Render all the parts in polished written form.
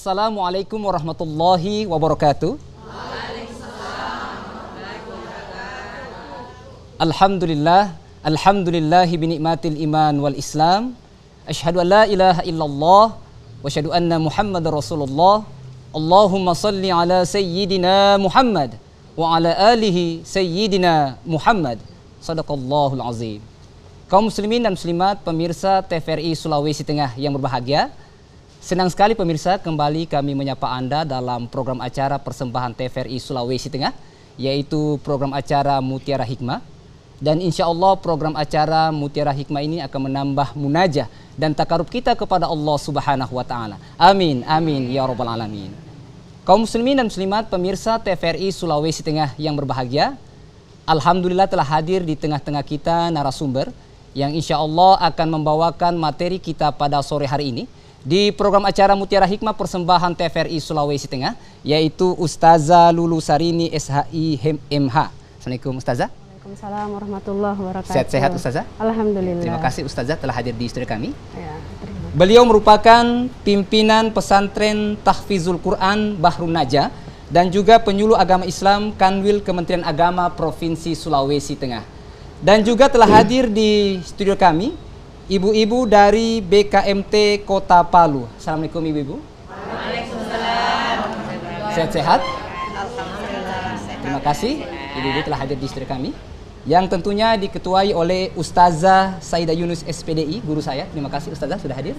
Assalamualaikum warahmatullahi wabarakatuh. Alhamdulillah, alhamdulillahi binikmatil iman wal islam. Asyhadu an la ilaha illallah wa asyhadu anna Muhammadar Rasulullah. Allahumma salli ala sayyidina Muhammad wa ala alihi sayyidina Muhammad. Sadaqallahul azim. Kaum muslimin dan muslimat, pemirsa TVRI Sulawesi Tengah yang berbahagia, senang sekali pemirsa kembali kami menyapa Anda dalam program acara persembahan TVRI Sulawesi Tengah, yaitu program acara Mutiara Hikmah. Dan insya Allah program acara Mutiara Hikmah ini akan menambah munajah dan takarub kita kepada Allah Subhanahu wa Ta'ala. Amin, amin, ya Rabbal Alamin. Kaum muslimin dan muslimat, pemirsa TVRI Sulawesi Tengah yang berbahagia, alhamdulillah telah hadir di tengah-tengah kita narasumber yang insya Allah akan membawakan materi kita pada sore hari ini di program acara Mutiara Hikmah persembahan TVRI Sulawesi Tengah, yaitu Ustazah Lulu Sarini SHI MH. Assalamualaikum Ustazah. Waalaikumsalam warahmatullahi wabarakatuh. Sehat-sehat Ustazah? Alhamdulillah. Terima kasih Ustazah telah hadir di studio kami. Ya, terima kasih. Beliau merupakan pimpinan pesantren Tahfizul Quran Bahrun Najah dan juga penyuluh agama Islam Kanwil Kementerian Agama Provinsi Sulawesi Tengah. Dan juga telah hadir di studio kami ibu-ibu dari BKMT Kota Palu. Assalamualaikum ibu-ibu. Waalaikumsalam. Sehat-sehat? Alhamdulillah. Terima kasih ibu-ibu telah hadir di studio kami, yang tentunya diketuai oleh Ustazah Saidah Yunus SPDI, guru saya. Terima kasih Ustazah sudah hadir.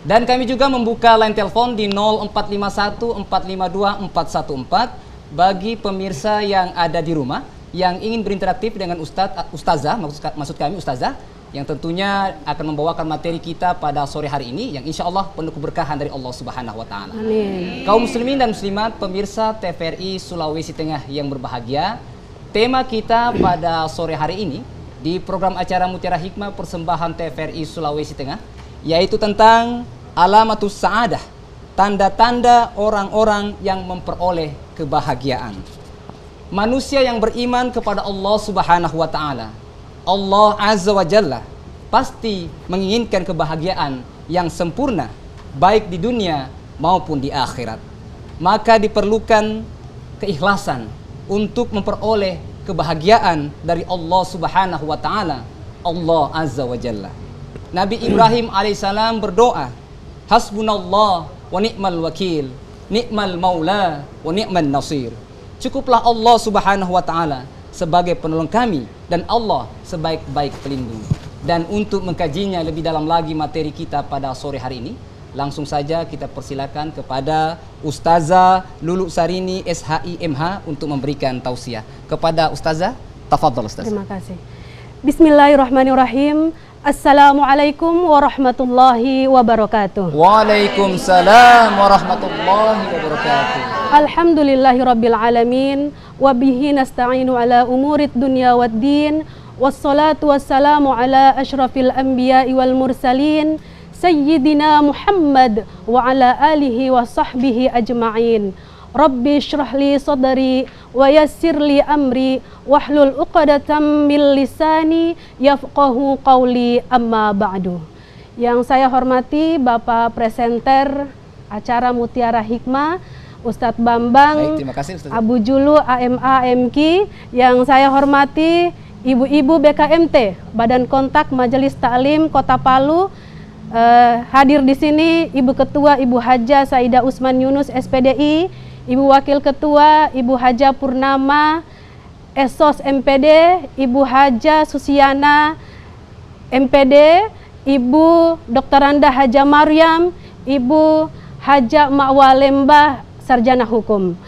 Dan kami juga membuka line telepon di 0451 452 414 bagi pemirsa yang ada di rumah yang ingin berinteraktif dengan Ustazah, maksud kami Ustazah, yang tentunya akan membawakan materi kita pada sore hari ini yang insya Allah penuh keberkahan dari Allah Subhanahu wa Ta'ala. Amin. Kaum muslimin dan muslimat, pemirsa TVRI Sulawesi Tengah yang berbahagia, tema kita pada sore hari ini di program acara Mutiara Hikmah persembahan TVRI Sulawesi Tengah, yaitu tentang alamatus sa'adah, tanda-tanda orang-orang yang memperoleh kebahagiaan. Manusia yang beriman kepada Allah Subhanahu wa Ta'ala, Allah Azza wa Jalla, pasti menginginkan kebahagiaan yang sempurna baik di dunia maupun di akhirat. Maka diperlukan keikhlasan untuk memperoleh kebahagiaan dari Allah Subhanahu wa Ta'ala, Allah Azza wa Jalla. Nabi Ibrahim alaihissalam berdoa, hasbunallah wa ni'mal wakil, ni'mal maula wa ni'man nasir. Cukuplah Allah Subhanahu wa Ta'ala sebagai penolong kami dan Allah sebaik-baik pelindung. Dan untuk mengkajinya lebih dalam lagi materi kita pada sore hari ini, langsung saja kita persilakan kepada Ustazah Lulu Sarini SHI MH untuk memberikan tausiah. Kepada Ustazah, tafadhol Ustazah. Terima kasih. Bismillahirrahmanirrahim. Assalamualaikum warahmatullahi wabarakatuh. Waalaikumsalam warahmatullahi wabarakatuh. Alhamdulillahirabbil alamin wa bihi nasta'inu ala umurid dunya waddin. Wassalatu wassalamu ala asyrafil anbiya'i wal mursalin sayyidina Muhammad wa ala alihi wa sahbihi ajma'in. Rabbi syrah li sadri wa yassir li amri wahlul uqdatam min lisani yafqahu qawli, amma ba'du. Yang saya hormati Bapak presenter acara Mutiara Hikmah, Ustadz Bambang. Baik, terima kasih Ustaz. Abu Julu AMA MK. Yang saya hormati ibu-ibu BKMT, Badan Kontak Majelis Ta'lim Kota Palu. Hadir di sini Ibu Ketua Ibu Haja Saidah Usman Yunus SPDI, Ibu Wakil Ketua Ibu Haja Purnama Esos MPD, Ibu Haja Susiana MPD, Ibu Dr. Anda Haja Maryam, Ibu Haja Ma'wa Lembah Sarjana Hukum,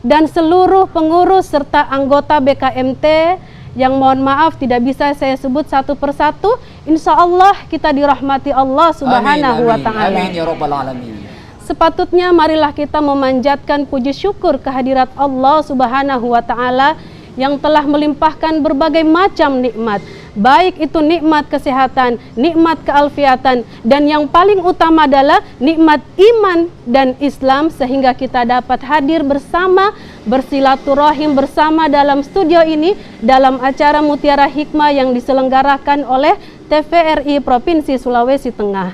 dan seluruh pengurus serta anggota BKMT yang mohon maaf tidak bisa saya sebut satu persatu. Insya Allah kita dirahmati Allah Subhanahu wa Ta'ala. Amin ya Rabbal Alamin. Sepatutnya marilah kita memanjatkan puji syukur kehadirat Allah Subhanahu wa Ta'ala yang telah melimpahkan berbagai macam nikmat, baik itu nikmat kesehatan, nikmat kealfiatan, dan yang paling utama adalah nikmat iman dan Islam, sehingga kita dapat hadir bersama, bersilaturahim bersama dalam studio ini dalam acara Mutiara Hikmah yang diselenggarakan oleh TVRI Provinsi Sulawesi Tengah.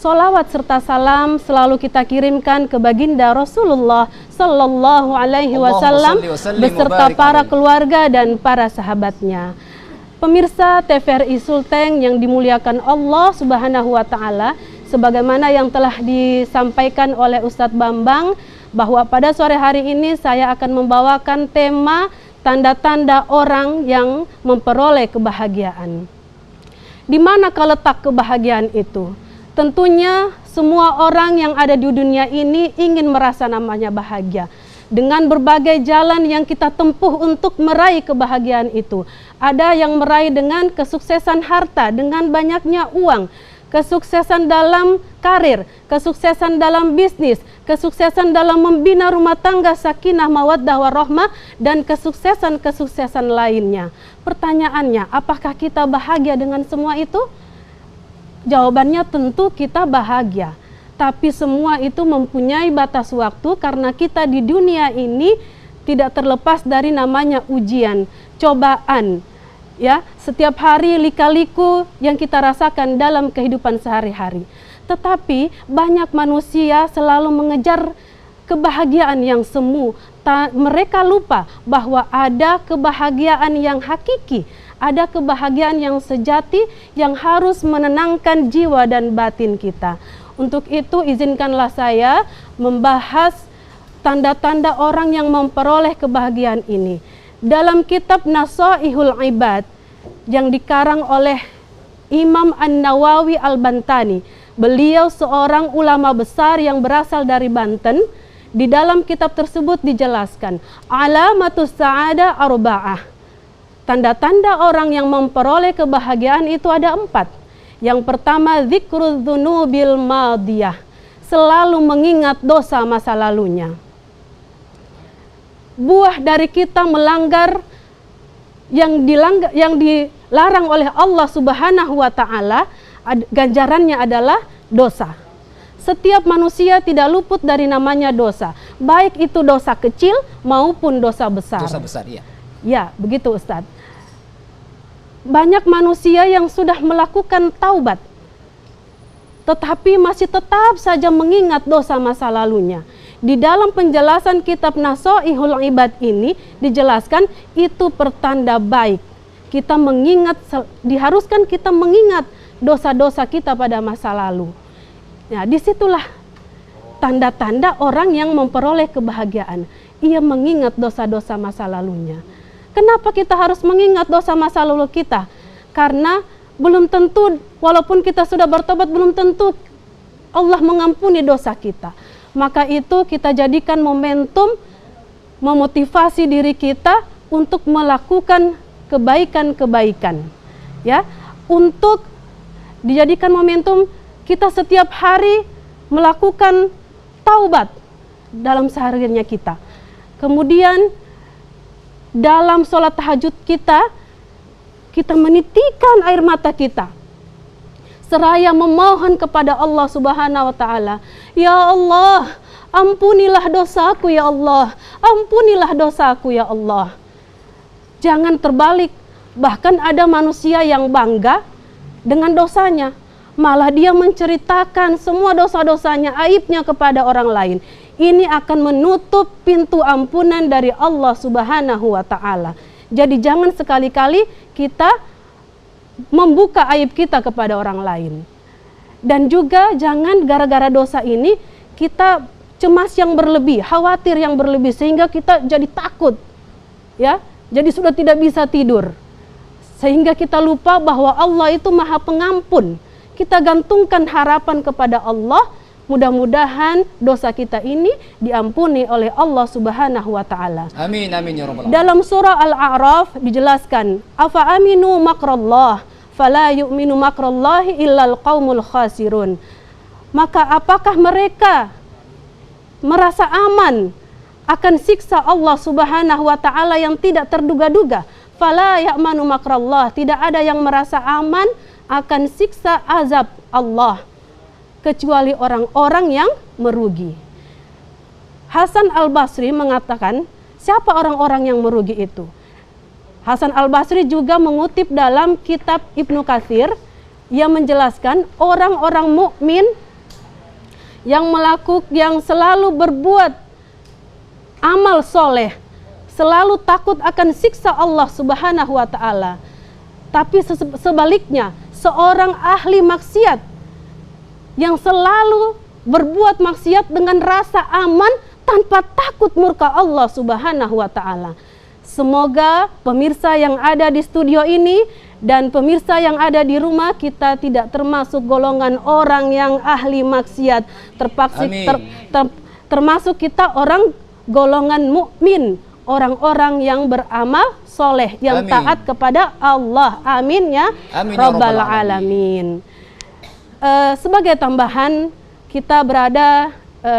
Solawat serta salam selalu kita kirimkan ke baginda Rasulullah Sallallahu Alaihi Wasallam beserta para keluarga dan para sahabatnya. Pemirsa TVRI Sulteng yang dimuliakan Allah Subhanahu wa Ta'ala, sebagaimana yang telah disampaikan oleh Ustadz Bambang, bahwa pada sore hari ini saya akan membawakan tema tanda-tanda orang yang memperoleh kebahagiaan. Di manakah letak kebahagiaan itu? Tentunya semua orang yang ada di dunia ini ingin merasa namanya bahagia. Dengan berbagai jalan yang kita tempuh untuk meraih kebahagiaan itu. Ada yang meraih dengan kesuksesan harta, dengan banyaknya uang, kesuksesan dalam karir, kesuksesan dalam bisnis, kesuksesan dalam membina rumah tangga sakinah mawaddah warahmah, dan kesuksesan-kesuksesan lainnya. Pertanyaannya, apakah kita bahagia dengan semua itu? Jawabannya tentu kita bahagia. Tapi semua itu mempunyai batas waktu karena kita di dunia ini tidak terlepas dari namanya ujian, cobaan. Ya, setiap hari lika-liku yang kita rasakan dalam kehidupan sehari-hari. Tetapi banyak manusia selalu mengejar kebahagiaan yang semu. Mereka lupa bahwa ada kebahagiaan yang hakiki, ada kebahagiaan yang sejati yang harus menenangkan jiwa dan batin kita. Untuk itu izinkanlah saya membahas tanda-tanda orang yang memperoleh kebahagiaan ini. Dalam kitab Nasaihul Ibad yang dikarang oleh Imam An-Nawawi Al-Bantani, beliau seorang ulama besar yang berasal dari Banten. Di dalam kitab tersebut dijelaskan alamatus sa'adah arba'ah. Tanda-tanda orang yang memperoleh kebahagiaan itu ada 4. Yang pertama, dzikrul dzunubil madiyah, selalu mengingat dosa masa lalunya. Buah dari kita melanggar yang dilarang oleh Allah Subhanahu wa Ta'ala, ganjarannya adalah dosa. Setiap manusia tidak luput dari namanya dosa, baik itu dosa kecil maupun dosa besar. Dosa besar, iya. Ya, begitu Ustadz. Banyak manusia yang sudah melakukan taubat, tetapi masih tetap saja mengingat dosa masa lalunya. Di dalam penjelasan kitab Nasaihul Ibad ini dijelaskan itu pertanda baik. Kita mengingat, diharuskan kita mengingat dosa-dosa kita pada masa lalu. Nah, disitulah tanda-tanda orang yang memperoleh kebahagiaan. Ia mengingat dosa-dosa masa lalunya. Kenapa kita harus mengingat dosa masa lalu kita? Karena belum tentu, walaupun kita sudah bertobat, belum tentu Allah mengampuni dosa kita. Maka itu kita jadikan momentum, memotivasi diri kita untuk melakukan kebaikan-kebaikan. Ya, untuk dijadikan momentum kita setiap hari melakukan taubat dalam sehariannya kita. Kemudian dalam sholat tahajud kita menitikan air mata kita seraya memohon kepada Allah Subhanahu wa Ta'ala, ya Allah, ampunilah dosaku ya Allah, ampunilah dosaku ya Allah. Jangan terbalik, bahkan ada manusia yang bangga dengan dosanya, malah dia menceritakan semua dosa-dosanya, aibnya kepada orang lain. Ini akan menutup pintu ampunan dari Allah Subhanahu wa Ta'ala. Jadi jangan sekali-kali kita membuka aib kita kepada orang lain. Dan juga jangan gara-gara dosa ini kita cemas yang berlebih, khawatir yang berlebih, sehingga kita jadi takut. Ya, jadi sudah tidak bisa tidur. Sehingga kita lupa bahwa Allah itu Maha Pengampun. Kita gantungkan harapan kepada Allah, mudah-mudahan dosa kita ini diampuni oleh Allah Subhanahu wa Ta'ala. Amin, amin ya rabbal alamin. Dalam surah Al-A'raf dijelaskan, afa aminu makrallah fala yu'minu makrallahi illal qaumul khasirun. Maka apakah mereka merasa aman akan siksa Allah Subhanahu wa Ta'ala yang tidak terduga-duga? Fala ya'manu makrallah, tidak ada yang merasa aman akan siksa azab Allah kecuali orang-orang yang merugi. Hasan Al-Basri mengatakan, siapa orang-orang yang merugi itu? Hasan Al-Basri juga mengutip dalam kitab Ibnu Katsir yang menjelaskan orang-orang mukmin yang selalu berbuat amal soleh, selalu takut akan siksa Allah Subhanahu wa Ta'ala. Tapi sebaliknya, seorang ahli maksiat yang selalu berbuat maksiat dengan rasa aman tanpa takut murka Allah Subhanahu wa Ta'ala. Semoga pemirsa yang ada di studio ini dan pemirsa yang ada di rumah, kita tidak termasuk golongan orang yang ahli maksiat. Termasuk kita orang golongan mukmin, orang-orang yang beramal soleh, yang taat kepada Allah. Amin ya Rabbal Alamin. Sebagai tambahan, kita berada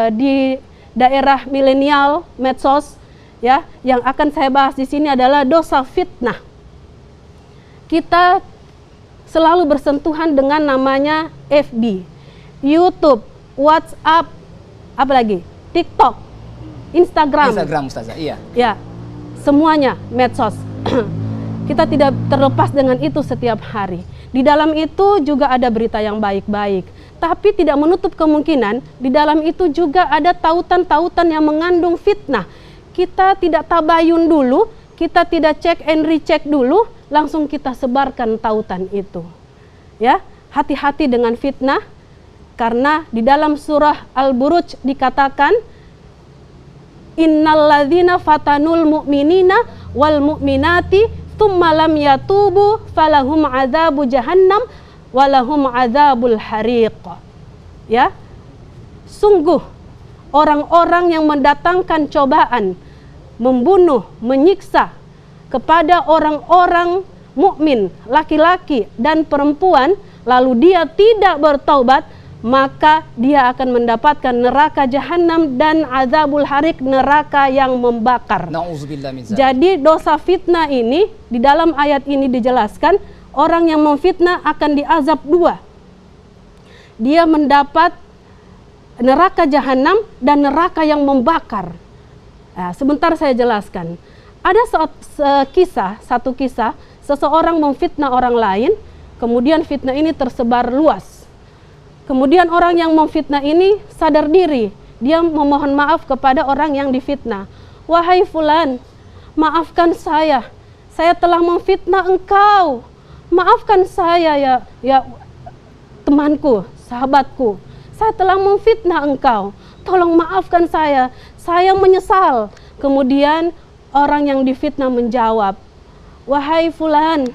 di daerah milenial, medsos, ya. Yang akan saya bahas di sini adalah dosa fitnah. Kita selalu bersentuhan dengan namanya FB, YouTube, WhatsApp, apalagi TikTok, Instagram, Ustazah, iya. Ya, semuanya medsos. Kita tidak terlepas dengan itu setiap hari. Di dalam itu juga ada berita yang baik-baik, tapi tidak menutup kemungkinan di dalam itu juga ada tautan-tautan yang mengandung fitnah. Kita tidak tabayun dulu, kita tidak cek and recheck dulu, langsung kita sebarkan tautan itu. Ya, hati-hati dengan fitnah, karena di dalam surah Al-Buruj dikatakan, innalladzina fatanul mu'minina wal mu'minati tsumma lam yatubu falahum adzabu jahannam walahum adzabul hariq. Ya, sungguh orang-orang yang mendatangkan cobaan, membunuh, menyiksa kepada orang-orang mukmin, laki-laki dan perempuan, lalu dia tidak bertaubat, maka dia akan mendapatkan neraka jahanam dan azabul harik, neraka yang membakar. Nauzubillah min dzalik. Jadi dosa fitnah ini di dalam ayat ini dijelaskan, orang yang memfitnah akan diazab dua. Dia mendapat neraka jahanam dan neraka yang membakar. Nah, sebentar saya jelaskan. Ada satu kisah seseorang memfitnah orang lain, kemudian fitnah ini tersebar luas. Kemudian orang yang memfitnah ini sadar diri, dia memohon maaf kepada orang yang difitnah. Wahai fulan, maafkan saya telah memfitnah engkau. Maafkan saya ya temanku, sahabatku. Saya telah memfitnah engkau. Tolong maafkan saya menyesal. Kemudian orang yang difitnah menjawab, wahai fulan,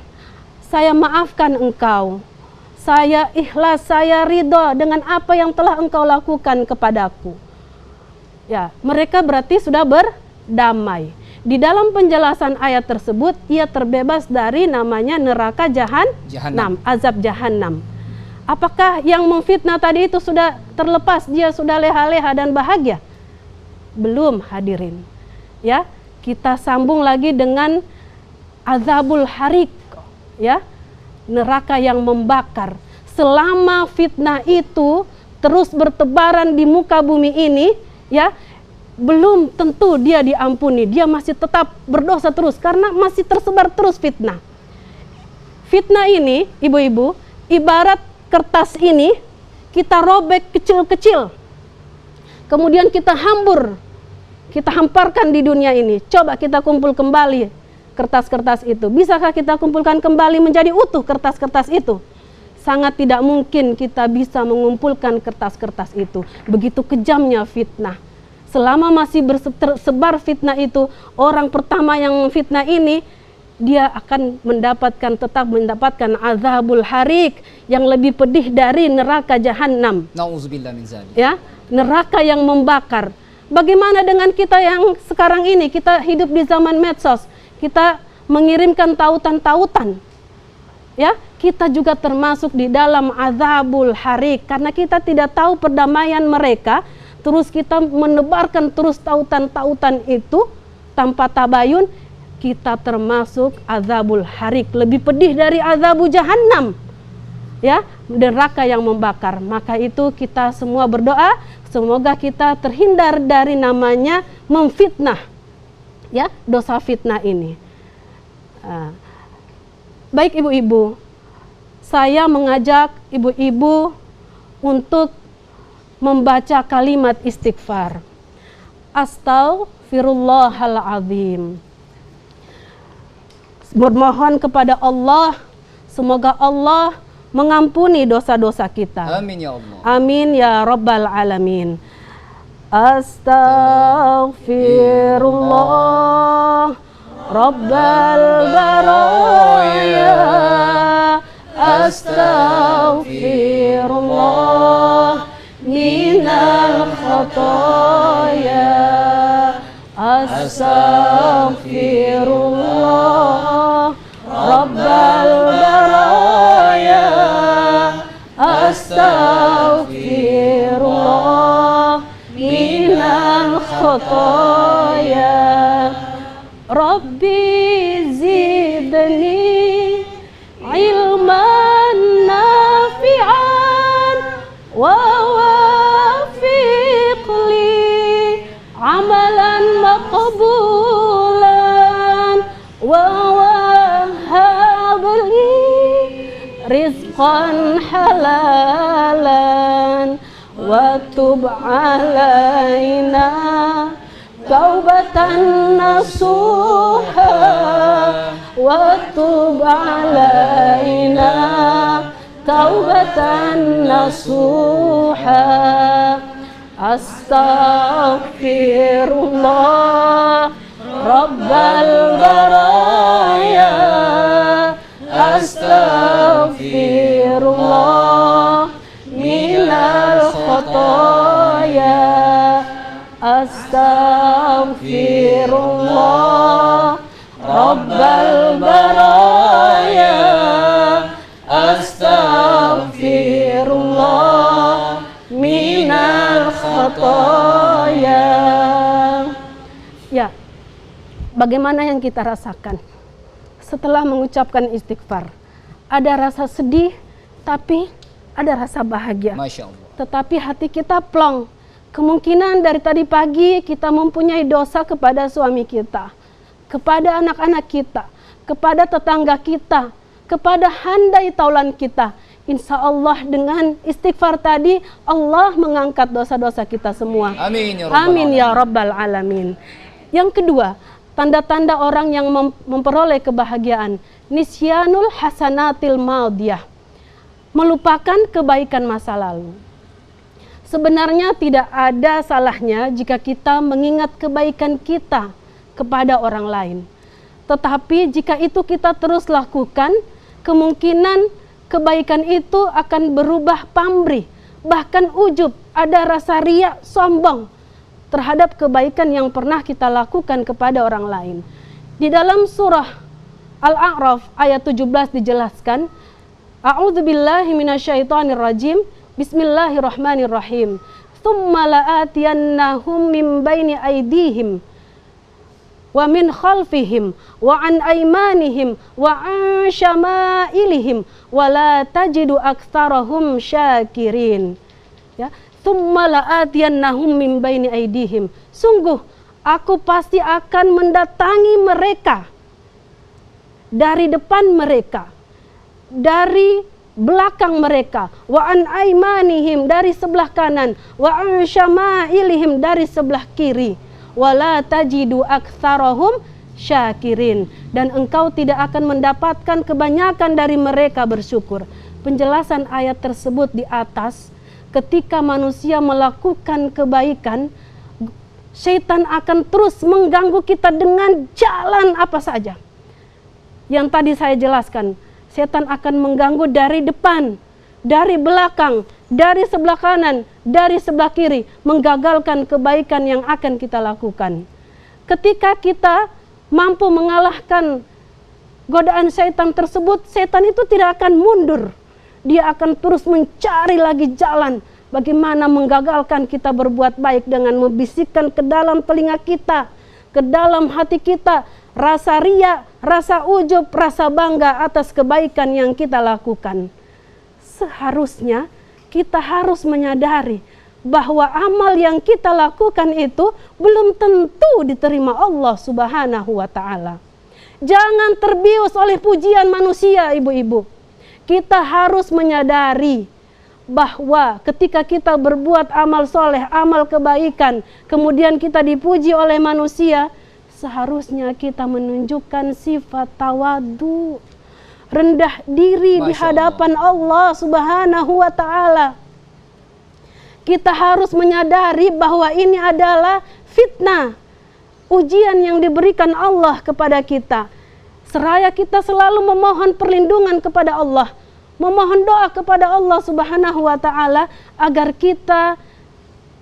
saya maafkan engkau. Saya ikhlas, saya ridho dengan apa yang telah engkau lakukan kepadaku. Ya, mereka berarti sudah berdamai. Di dalam penjelasan ayat tersebut, ia terbebas dari namanya neraka jahanam, azab jahanam. Apakah yang memfitnah tadi itu sudah terlepas, dia sudah leha-leha dan bahagia? Belum, hadirin. Ya, kita sambung lagi dengan azabul harik, ya, neraka yang membakar. Selama fitnah itu terus bertebaran di muka bumi ini, ya, belum tentu dia diampuni. Dia masih tetap berdosa terus karena masih tersebar terus fitnah. Fitnah ini, ibu-ibu, ibarat kertas ini kita robek kecil-kecil, kemudian kita hamparkan di dunia ini. Coba kita kumpul kembali kertas-kertas itu. Bisakah kita kumpulkan kembali menjadi utuh kertas-kertas itu? Sangat tidak mungkin kita bisa mengumpulkan kertas-kertas itu. Begitu kejamnya fitnah. Selama masih tersebar fitnah itu, orang pertama yang memfitnah ini, dia akan tetap mendapatkan azabul harik yang lebih pedih dari neraka jahanam. Nauzubillah min dzalik. Ya, neraka yang membakar. Bagaimana dengan kita yang sekarang ini? Kita hidup di zaman medsos. Kita mengirimkan tautan-tautan. Ya, kita juga termasuk di dalam azabul harik karena kita tidak tahu perdamaian mereka. Terus kita menebarkan terus tautan-tautan itu tanpa tabayun, kita termasuk azabul harik, lebih pedih dari azabu jahanam. Ya, neraka yang membakar. Maka itu kita semua berdoa semoga kita terhindar dari namanya memfitnah. Ya, dosa fitnah ini. Baik ibu-ibu, saya mengajak ibu-ibu untuk membaca kalimat istighfar. Astaghfirullahaladzim. Bermohon kepada Allah, semoga Allah mengampuni dosa-dosa kita. Amin ya Allah. Amin ya Rabbal Alamin. Astaghfirullah Rabbal Baraya. Astaghfirullah minal khataya. Astaghfirullah Rabbal Baraya. Astaghfirullah minal khataya. Rabbi zidni ilman nafi'an wa wafiq li amalan maqbulan wa wahhab li rizqan halalan wa tub alaina taubatan nasuha wa tub alaina taubatan nasuha. Astaghfirullah Rabbal Baraya. Astaghfirullah minal khataya. Astaghfirullah Rabbal Baraya. Astaghfirullah minal khataya. Ya, bagaimana yang kita rasakan setelah mengucapkan istighfar? Ada rasa sedih, tapi ada rasa bahagia. Masya Allah. Tetapi hati kita plong. Kemungkinan dari tadi pagi kita mempunyai dosa kepada suami kita, kepada anak-anak kita, kepada tetangga kita, kepada handai taulan kita. Insya Allah dengan istighfar tadi Allah mengangkat dosa-dosa kita semua. Amin ya Rabbal Amin ya Alamin. Rabbal Alamin. Yang kedua, tanda-tanda orang yang memperoleh kebahagiaan. Nisyanul hasanatil madiyah. Melupakan kebaikan masa lalu. Sebenarnya tidak ada salahnya jika kita mengingat kebaikan kita kepada orang lain. Tetapi jika itu kita terus lakukan, kemungkinan kebaikan itu akan berubah pamrih, bahkan ujub, ada rasa riya, sombong terhadap kebaikan yang pernah kita lakukan kepada orang lain. Di dalam surah Al-A'raf ayat 17 dijelaskan, A'udzubillahi minasyaitonirrajim. Bismillahirrahmanirrahim. Tsumma la'atiyannahum min baini aydihim wa min khalfihim wa an aymanihim wa an syama'ilihim wa la tajidu aktsarahum syakirin. Ya, tsumma la'atiyannahum min baini aydihim. Sungguh aku pasti akan mendatangi mereka dari depan mereka, dari belakang mereka, wa an aymanihim dari sebelah kanan, wa an syama'ilihim dari sebelah kiri, wala tajidu aktsarahum syakirin, dan engkau tidak akan mendapatkan kebanyakan dari mereka bersyukur. Penjelasan ayat tersebut di atas, ketika manusia melakukan kebaikan, syaitan akan terus mengganggu kita dengan jalan apa saja. Yang tadi saya jelaskan, setan akan mengganggu dari depan, dari belakang, dari sebelah kanan, dari sebelah kiri, menggagalkan kebaikan yang akan kita lakukan. Ketika kita mampu mengalahkan godaan setan tersebut, setan itu tidak akan mundur. Dia akan terus mencari lagi jalan bagaimana menggagalkan kita berbuat baik dengan membisikkan ke dalam telinga kita, ke dalam hati kita, rasa riya, rasa ujub, rasa bangga atas kebaikan yang kita lakukan. Seharusnya kita harus menyadari bahwa amal yang kita lakukan itu belum tentu diterima Allah Subhanahu wa ta'ala. Jangan terbius oleh pujian manusia, ibu-ibu. Kita harus menyadari bahwa ketika kita berbuat amal soleh, amal kebaikan, kemudian kita dipuji oleh manusia, seharusnya kita menunjukkan sifat tawadu, rendah diri di hadapan Allah Subhanahu wa Ta'ala. Kita harus menyadari bahwa ini adalah fitnah, ujian yang diberikan Allah kepada kita. Seraya kita selalu memohon perlindungan kepada Allah, memohon doa kepada Allah Subhanahu wa Ta'ala agar kita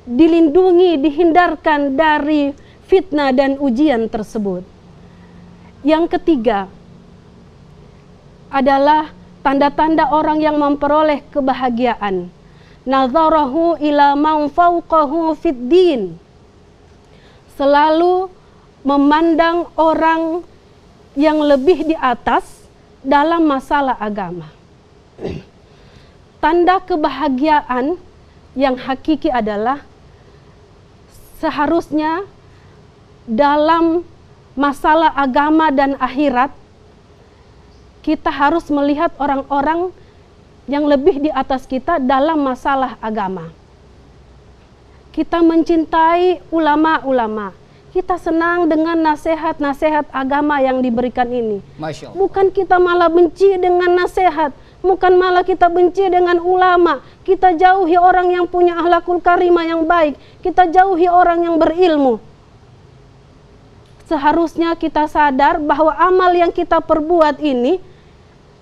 dilindungi, dihindarkan dari fitnah dan ujian tersebut. Yang ketiga adalah tanda-tanda orang yang memperoleh kebahagiaan. Nazarahu ila man fawqahu fid din. Selalu memandang orang yang lebih di atas dalam masalah agama. Tanda kebahagiaan yang hakiki adalah seharusnya dalam masalah agama dan akhirat kita harus melihat orang-orang yang lebih di atas kita dalam masalah agama. Kita mencintai ulama-ulama. Kita senang dengan nasihat-nasihat agama yang diberikan ini. Masya Allah. Bukan kita malah benci dengan nasihat, bukan malah kita benci dengan ulama. Kita jauhi orang yang punya akhlakul karimah yang baik. Kita jauhi orang yang berilmu. Seharusnya kita sadar bahwa amal yang kita perbuat ini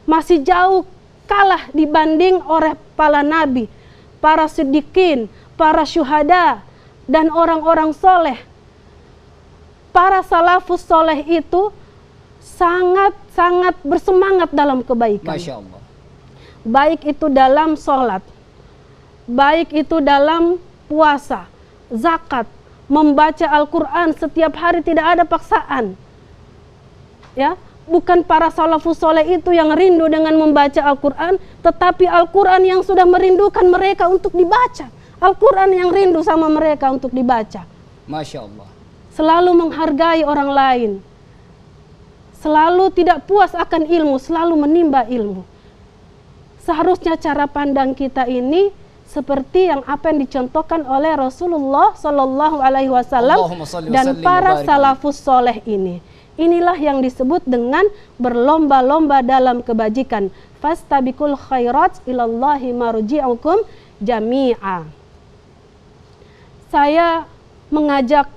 masih jauh kalah dibanding oleh para nabi, para siddiqin, para syuhada, dan orang-orang soleh. Para salafus soleh itu sangat-sangat bersemangat dalam kebaikan. Masya Allah. Baik itu dalam sholat, baik itu dalam puasa, zakat, membaca Al-Quran setiap hari tidak ada paksaan. Ya, bukan para salafus soleh itu yang rindu dengan membaca Al-Quran, tetapi Al-Quran yang sudah merindukan mereka untuk dibaca. Al-Quran yang rindu sama mereka untuk dibaca. Masya Allah. Selalu menghargai orang lain, selalu tidak puas akan ilmu, selalu menimba ilmu. Seharusnya cara pandang kita ini seperti yang apa yang dicontohkan oleh Rasulullah Shallallahu Alaihi Wasallam dan para salafus soleh ini. Inilah yang disebut dengan berlomba-lomba dalam kebajikan. Fastabiqul khairat ilallahi marji'ukum jami'a. Saya mengajak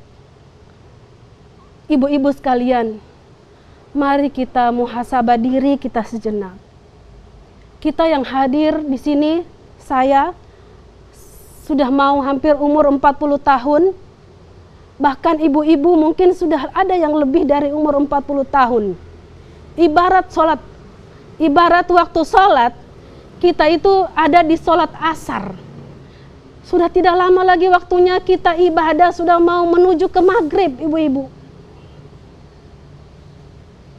ibu-ibu sekalian, mari kita muhasabah diri kita sejenak. Kita yang hadir di sini, saya sudah mau hampir umur 40 tahun. Bahkan ibu-ibu mungkin sudah ada yang lebih dari umur 40 tahun. Ibarat sholat, ibarat waktu sholat, kita itu ada di sholat asar. Sudah tidak lama lagi waktunya kita ibadah, sudah mau menuju ke maghrib, ibu-ibu.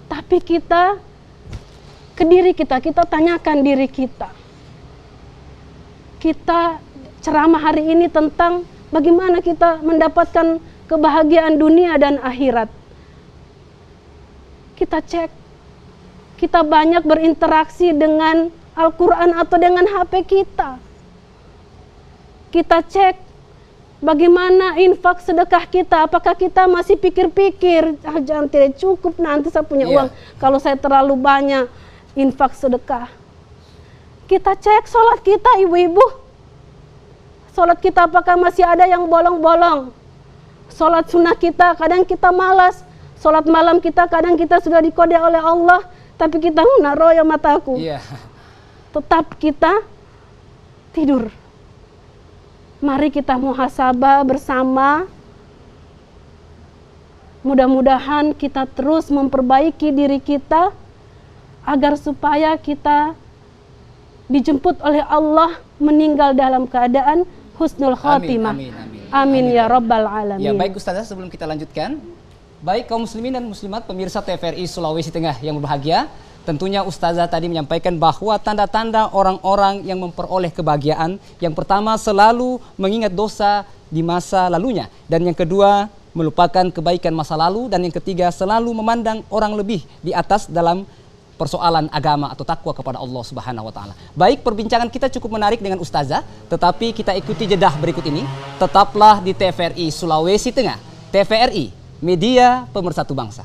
Tapi kita, ke diri kita tanyakan diri kita. Kita ceramah hari ini tentang bagaimana kita mendapatkan kebahagiaan dunia dan akhirat. Kita cek, kita banyak berinteraksi dengan Al-Quran atau dengan HP kita. Kita cek bagaimana infak sedekah kita. Apakah kita masih pikir-pikir, jangan tidak cukup nanti saya punya uang kalau saya terlalu banyak infak sedekah. Kita cek sholat kita, ibu-ibu. Sholat kita apakah masih ada yang bolong-bolong? Sholat sunnah kita, kadang kita malas. Sholat malam kita, kadang kita sudah dikode oleh Allah, tapi kita menaruh ya mataku. Tetap kita tidur. Mari kita muhasabah bersama. Mudah-mudahan kita terus memperbaiki diri kita agar supaya kita dijemput oleh Allah meninggal dalam keadaan husnul khotimah. Amin ya rabbal alamin. Ya, baik Ustazah, sebelum kita lanjutkan, baik kaum muslimin dan muslimat pemirsa TVRI Sulawesi Tengah yang berbahagia, tentunya Ustazah tadi menyampaikan bahwa tanda-tanda orang-orang yang memperoleh kebahagiaan, yang pertama selalu mengingat dosa di masa lalunya, dan yang kedua melupakan kebaikan masa lalu, dan yang ketiga selalu memandang orang lebih di atas dalam persoalan agama atau takwa kepada Allah Subhanahu wa taala. Baik, perbincangan kita cukup menarik dengan Ustazah, tetapi kita ikuti jedah berikut ini. Tetaplah di TVRI Sulawesi Tengah. TVRI, media pemersatu bangsa.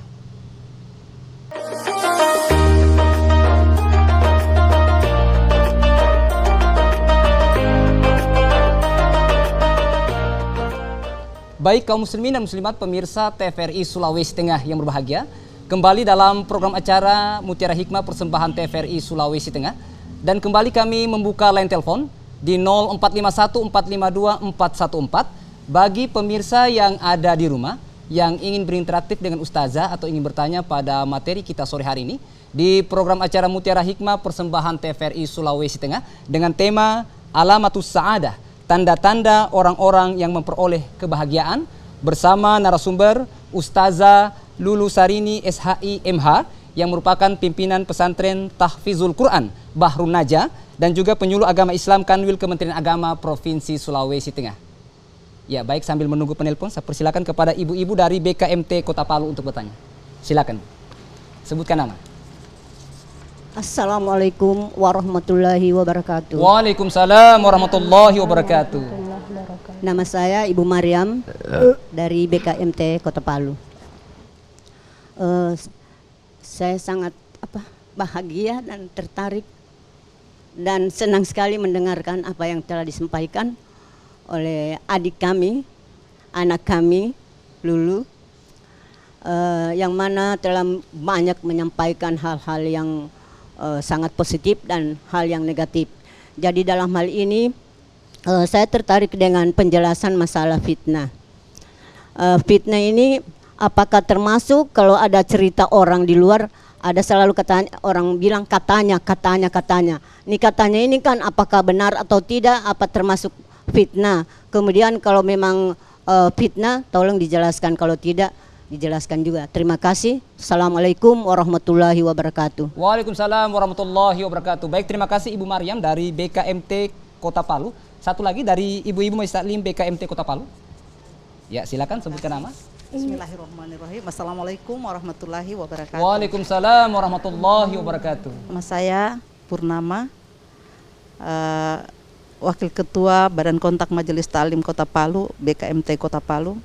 Baik kaum muslimin dan muslimat pemirsa TVRI Sulawesi Tengah yang berbahagia, kembali dalam program acara Mutiara Hikmah persembahan TVRI Sulawesi Tengah, dan kembali kami membuka line telepon di 0451 452 414 bagi pemirsa yang ada di rumah yang ingin berinteraktif dengan Ustazah atau ingin bertanya pada materi kita sore hari ini di program acara Mutiara Hikmah persembahan TVRI Sulawesi Tengah dengan tema Alamatus Sa'adah, tanda-tanda orang-orang yang memperoleh kebahagiaan, bersama narasumber Ustazah Lulu Sarini SHI MH yang merupakan pimpinan pesantren Tahfizul Quran Bahrun Najah dan juga penyuluh agama Islam Kanwil Kementerian Agama Provinsi Sulawesi Tengah. Ya, baik, sambil menunggu penelpon, saya persilakan kepada ibu-ibu dari BKMT Kota Palu untuk bertanya. Silakan. Sebutkan nama. Assalamualaikum warahmatullahi wabarakatuh. Waalaikumsalam warahmatullahi wabarakatuh. Nama saya Ibu Maryam dari BKMT Kota Palu. Saya sangat bahagia dan tertarik dan senang sekali mendengarkan apa yang telah disampaikan oleh adik kami, anak kami, Lulu, yang mana telah banyak menyampaikan hal-hal yang sangat positif dan hal yang negatif. Jadi dalam hal ini saya tertarik dengan penjelasan masalah fitnah. Fitnah ini apakah termasuk kalau ada cerita orang di luar, ada selalu katanya, orang bilang katanya. Ini katanya ini kan apakah benar atau tidak, apa termasuk fitnah? Kemudian kalau memang fitnah, tolong dijelaskan, kalau tidak dijelaskan juga. Terima kasih. Assalamualaikum warahmatullahi wabarakatuh. Waalaikumsalam warahmatullahi wabarakatuh. Baik, terima kasih Ibu Maryam dari BKMT Kota Palu. Satu lagi dari Ibu-Ibu Majelis Taklim BKMT Kota Palu. Ya, silakan sebutkan nama. Bismillahirrahmanirrahim. Assalamualaikum warahmatullahi wabarakatuh. Waalaikumsalam warahmatullahi wabarakatuh. Nama saya Purnama, Wakil Ketua Badan Kontak Majelis Taklim Kota Palu, BKMT Kota Palu.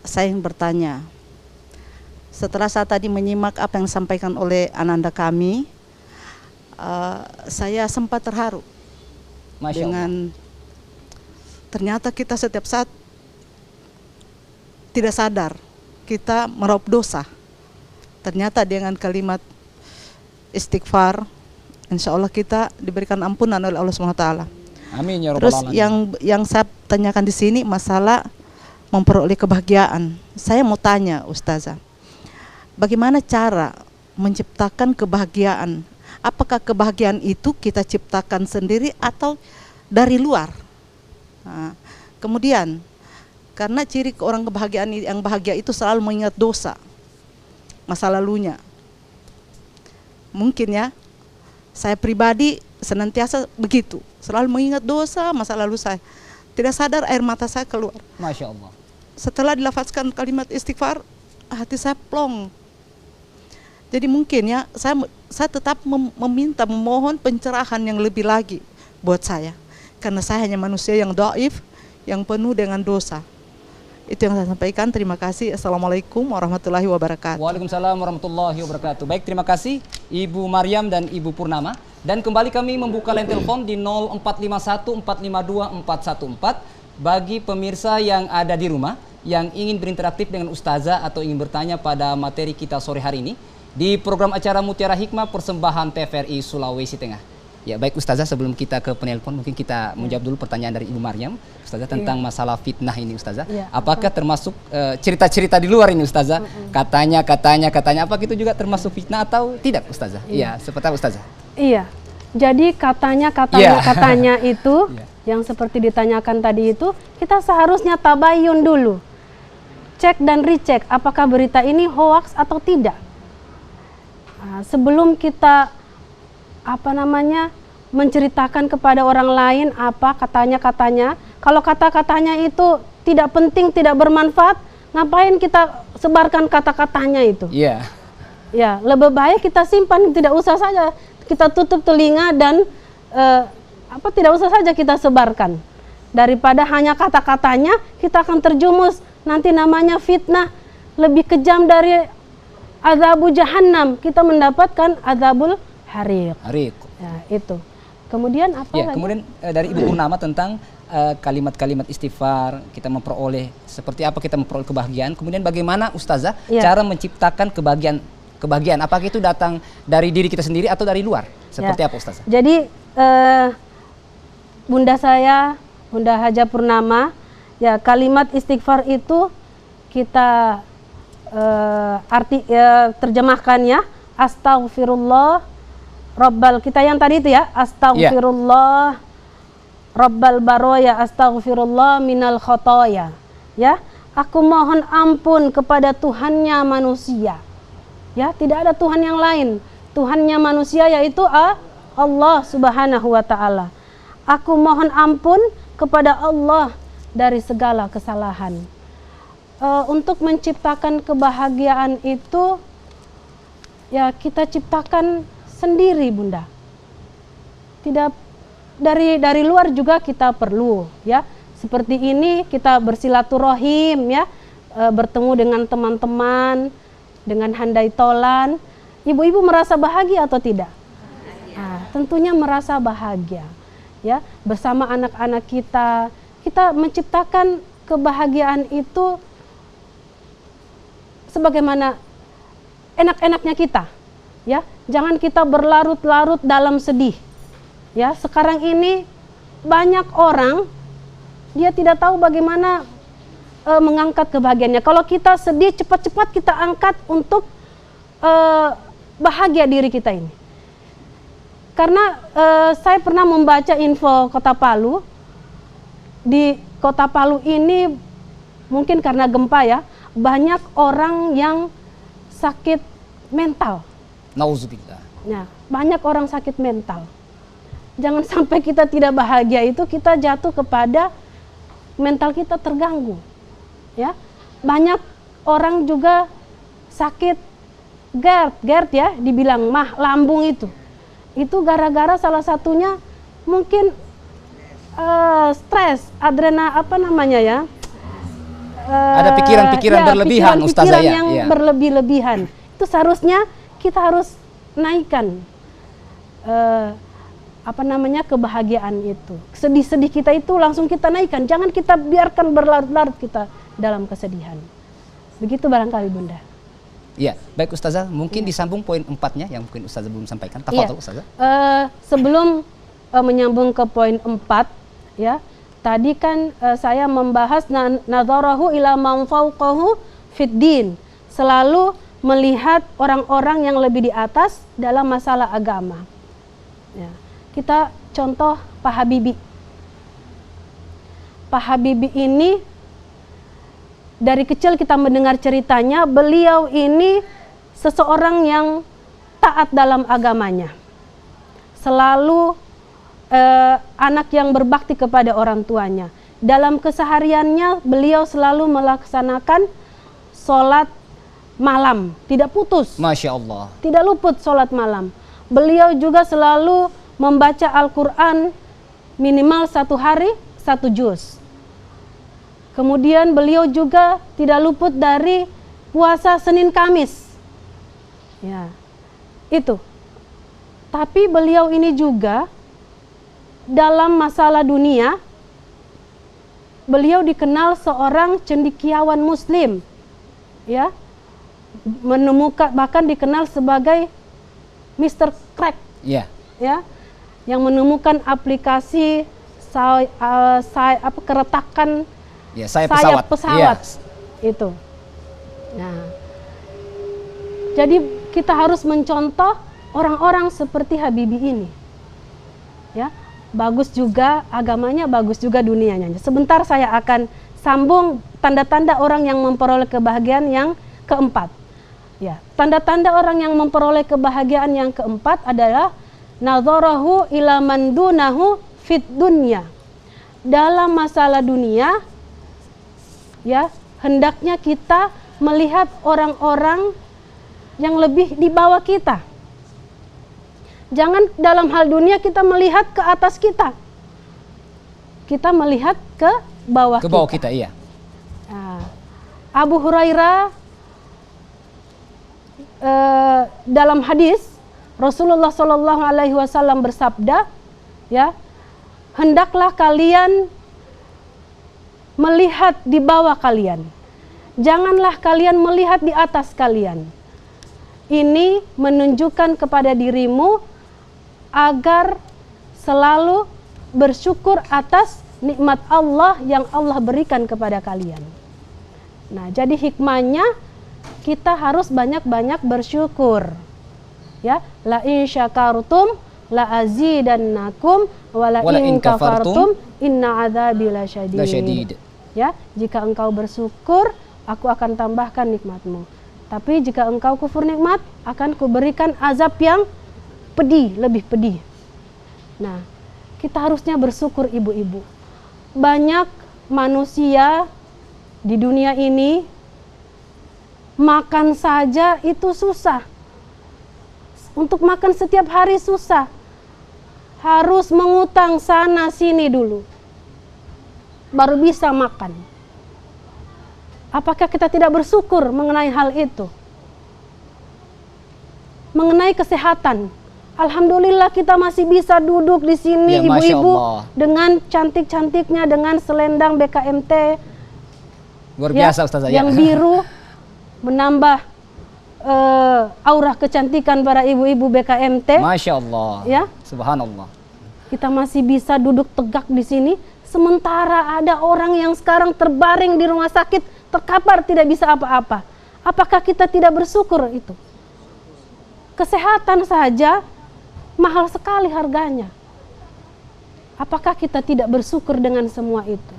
Saya ingin bertanya, setelah saya tadi menyimak apa yang disampaikan oleh ananda kami, saya sempat terharu. Masya Allah. Dengan ternyata kita setiap saat tidak sadar kita meraup dosa. Ternyata dengan kalimat istighfar, insya Allah kita diberikan ampunan oleh Allah SWT. Amin ya rabbal Terus alamin. yang saya tanyakan di sini masalah memperoleh kebahagiaan. Saya mau tanya Ustazah, bagaimana cara menciptakan kebahagiaan? Apakah kebahagiaan itu kita ciptakan sendiri atau dari luar? Nah, kemudian karena ciri orang kebahagiaan yang bahagia itu selalu mengingat dosa masa lalunya. Mungkin ya, saya pribadi senantiasa begitu, selalu mengingat dosa masa lalu saya. Tidak sadar air mata saya keluar. Masya Allah. Setelah dilafazkan kalimat istighfar, hati saya plong. Jadi mungkin ya, saya tetap memohon pencerahan yang lebih lagi buat saya. Karena saya hanya manusia yang dhaif, yang penuh dengan dosa. Itu yang saya sampaikan. Terima kasih. Assalamualaikum warahmatullahi wabarakatuh. Waalaikumsalam warahmatullahi wabarakatuh. Baik, terima kasih Ibu Maryam dan Ibu Purnama. Dan kembali kami membuka line telepon di 0451 452 414 bagi pemirsa yang ada di rumah yang ingin berinteraktif dengan Ustazah atau ingin bertanya pada materi kita sore hari ini di program acara Mutiara Hikmah persembahan TVRI Sulawesi Tengah. Ya, baik Ustazah, sebelum kita ke penelpon mungkin kita menjawab dulu pertanyaan dari Ibu Maryam, Ustazah, tentang masalah fitnah ini Ustazah. Apakah termasuk cerita-cerita di luar ini Ustazah? Katanya, apakah itu juga termasuk fitnah atau tidak Ustazah? Iya, seperti apa Ustazah? Iya. Jadi katanya itu yang seperti ditanyakan tadi itu, kita seharusnya tabayun dulu. Cek dan recheck apakah berita ini hoax atau tidak. Nah, sebelum kita menceritakan kepada orang lain apa katanya, kalau kata-katanya itu tidak penting, tidak bermanfaat, ngapain kita sebarkan kata-katanya itu? Iya. Ya, lebih baik kita simpan, tidak usah saja kita tutup telinga dan tidak usah saja kita sebarkan. Daripada hanya kata-katanya kita akan terjumus, nanti namanya fitnah, lebih kejam dari azabul jahannam, kita mendapatkan azabul hariq. Ya, itu. Kemudian apa lagi? Kemudian dari Ibu Purnama tentang kalimat-kalimat istighfar, kita memperoleh, seperti apa kita memperoleh kebahagiaan. Kemudian bagaimana Ustazah cara menciptakan kebahagiaan? Apakah itu datang dari diri kita sendiri atau dari luar? Seperti apa Ustazah? Jadi Bunda saya, Bunda Haja Purnama, ya kalimat istighfar itu kita terjemahkannya astaghfirullah Rabbal, kita yang tadi itu ya, astaghfirullah Rabbal baroya, astaghfirullah minal khotoya. Ya, aku mohon ampun kepada Tuhannya manusia. Ya, tidak ada Tuhan yang lain. Tuhannya manusia yaitu Allah Subhanahu wa taala. Aku mohon ampun kepada Allah dari segala kesalahan. Untuk menciptakan kebahagiaan itu ya kita ciptakan sendiri, Bunda. Tidak dari luar juga kita perlu, ya. Seperti ini kita bersilaturahim, ya, bertemu dengan teman-teman, dengan handai tolan. Ibu-ibu merasa bahagia atau tidak? Nah, tentunya merasa bahagia, ya. Bersama anak-anak kita menciptakan kebahagiaan itu sebagaimana enak-enaknya kita, ya. Jangan kita berlarut-larut dalam sedih. Ya, sekarang ini banyak orang dia tidak tahu bagaimana mengangkat kebahagiaannya. Kalau kita sedih, cepat-cepat kita angkat untuk bahagia diri kita ini. Karena saya pernah membaca info Kota Palu. Di Kota Palu ini mungkin karena gempa ya, banyak orang yang sakit mental. Nauzubillah. Nah, banyak orang sakit mental. Jangan sampai kita tidak bahagia itu kita jatuh kepada mental kita terganggu. Ya. Banyak orang juga sakit GERD ya, dibilang mah lambung itu. Itu gara-gara salah satunya mungkin stres, ada pikiran-pikiran berlebihan, Ustazah, pikiran yang berlebih-lebihan. Itu seharusnya kita harus naikkan kebahagiaan itu. Sedih-sedih kita itu langsung kita naikkan. Jangan kita biarkan berlarut-larut kita dalam kesedihan. Begitu barangkali, Bunda. Iya, baik Ustazah, mungkin disambung poin 4-nya yang mungkin Ustazah belum sampaikan. Tafadhol Ustazah. Sebelum menyambung ke poin 4, ya. Tadi kan saya membahas nadharahu ila man fawqahu fid din. Selalu melihat orang-orang yang lebih di atas dalam masalah agama. Ya. Kita contoh Pak Habibie. Pak Habibie ini dari kecil kita mendengar ceritanya, beliau ini seseorang yang taat dalam agamanya. Selalu anak yang berbakti kepada orang tuanya. Dalam kesehariannya beliau selalu melaksanakan sholat malam, tidak putus. Masya Allah. Tidak luput sholat malam. Beliau juga selalu membaca Al-Quran minimal 1 hari 1 juz. Kemudian beliau juga tidak luput dari puasa Senin Kamis. Ya, itu. Tapi beliau ini juga dalam masalah dunia, beliau dikenal seorang cendekiawan Muslim. Ya, bahkan dikenal sebagai Mr. Crack. Yeah. Ya, yang menemukan aplikasi keretakan sayap pesawat. Itu. Nah, jadi kita harus mencontoh orang-orang seperti Habibie ini. Ya, bagus juga agamanya, bagus juga dunianya. Sebentar saya akan sambung tanda-tanda orang yang memperoleh kebahagiaan yang keempat. Ya, tanda-tanda orang yang memperoleh kebahagiaan yang keempat adalah nadharahu ila man dunahu fit dunya. Dalam masalah dunia, ya, hendaknya kita melihat orang-orang yang lebih di bawah kita. Jangan dalam hal dunia kita melihat ke atas kita. Kita melihat ke bawah Ke bawah kita, iya. Nah, Abu Hurairah dalam hadis Rasulullah Shallallahu Alaihi Wasallam bersabda, ya, hendaklah kalian melihat di bawah kalian, janganlah kalian melihat di atas kalian. Ini menunjukkan kepada dirimu agar selalu bersyukur atas nikmat Allah yang Allah berikan kepada kalian. Nah, jadi hikmahnya kita harus banyak-banyak bersyukur. Ya, la in syakartum la azidannakum wa la in kafartum inna adzabi lasyadid. Ya, jika engkau bersyukur, aku akan tambahkan nikmatmu. Tapi jika engkau kufur nikmat, akan kuberikan azab yang pedih, lebih pedih. Nah, kita harusnya bersyukur ibu-ibu. Banyak manusia di dunia ini makan saja itu susah. Untuk makan setiap hari susah. Harus mengutang sana sini dulu, baru bisa makan. Apakah kita tidak bersyukur mengenai hal itu? Mengenai kesehatan, alhamdulillah kita masih bisa duduk di sini, Ya, ibu-ibu, Masya Allah. dengan cantik-cantiknya, dengan selendang BKMT Luar ya, biasa Ustazah. yang biru, menambah aura kecantikan para ibu-ibu BKMT. Masya Allah. Ya. Subhanallah. Kita masih bisa duduk tegak di sini, sementara ada orang yang sekarang terbaring di rumah sakit, terkapar tidak bisa apa-apa. Apakah kita tidak bersyukur itu? Kesehatan saja mahal sekali harganya. Apakah kita tidak bersyukur dengan semua itu?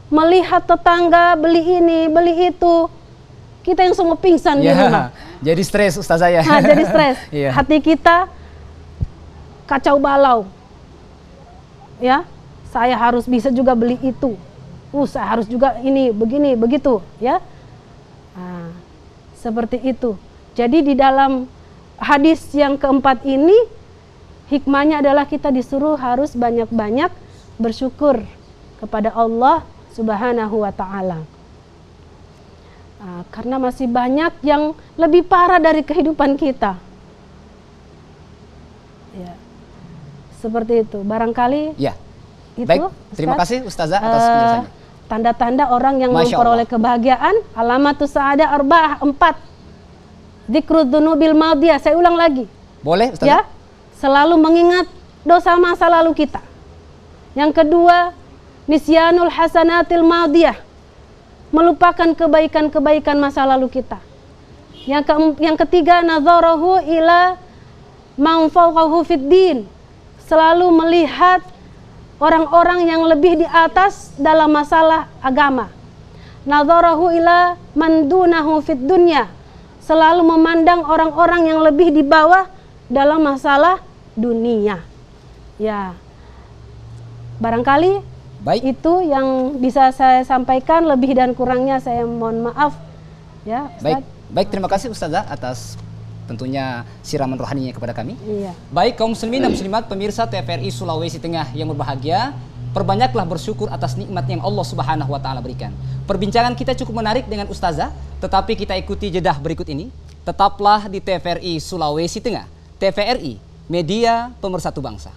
Melihat tetangga beli ini, beli itu, kita yang semua pingsan di rumah. Jadi stres Ustazah ya. Nah, jadi stres. Iya. Hati kita kacau balau. Ya, saya harus bisa juga beli itu. Saya harus juga ini, begini, begitu, ya. Nah, seperti itu. Jadi di dalam hadis yang keempat ini, hikmahnya adalah kita disuruh harus banyak-banyak bersyukur kepada Allah Subhanahu wa Ta'ala. Karena masih banyak yang lebih parah dari kehidupan kita. Ya, seperti itu. Barangkali Ya. itu. Baik, terima kasih Ustazah atas penjelasannya. Tanda-tanda orang yang Masya memperoleh kebahagiaan, alamatus sa'adah arba'ah, 4. Dzikrud dzunubil madiyah. Saya ulang lagi. Boleh Ustazah? Ya, selalu mengingat dosa masa lalu kita. Yang kedua, nisyanul hasanatil madiyah, melupakan kebaikan-kebaikan masa lalu kita. Yang ketiga, nazarahu ila man fawqahu fid din, selalu melihat orang-orang yang lebih di atas dalam masalah agama. Nazarahu ila man dunahu fid dunya, selalu memandang orang-orang yang lebih di bawah dalam masalah dunia. Ya, barangkali Baik. itu yang bisa saya sampaikan, lebih dan kurangnya saya mohon maaf. Ya, Ustaz. Baik, terima kasih Ustazah atas tentunya siraman rohaninya kepada kami. Iya. Baik kaum muslimin dan muslimat pemirsa TVRI Sulawesi Tengah yang berbahagia, perbanyaklah bersyukur atas nikmat yang Allah Subhanahu wa Ta'ala berikan. Perbincangan kita cukup menarik dengan Ustazah, tetapi kita ikuti jedah berikut ini. Tetaplah di TVRI Sulawesi Tengah. TVRI, media pemersatu bangsa.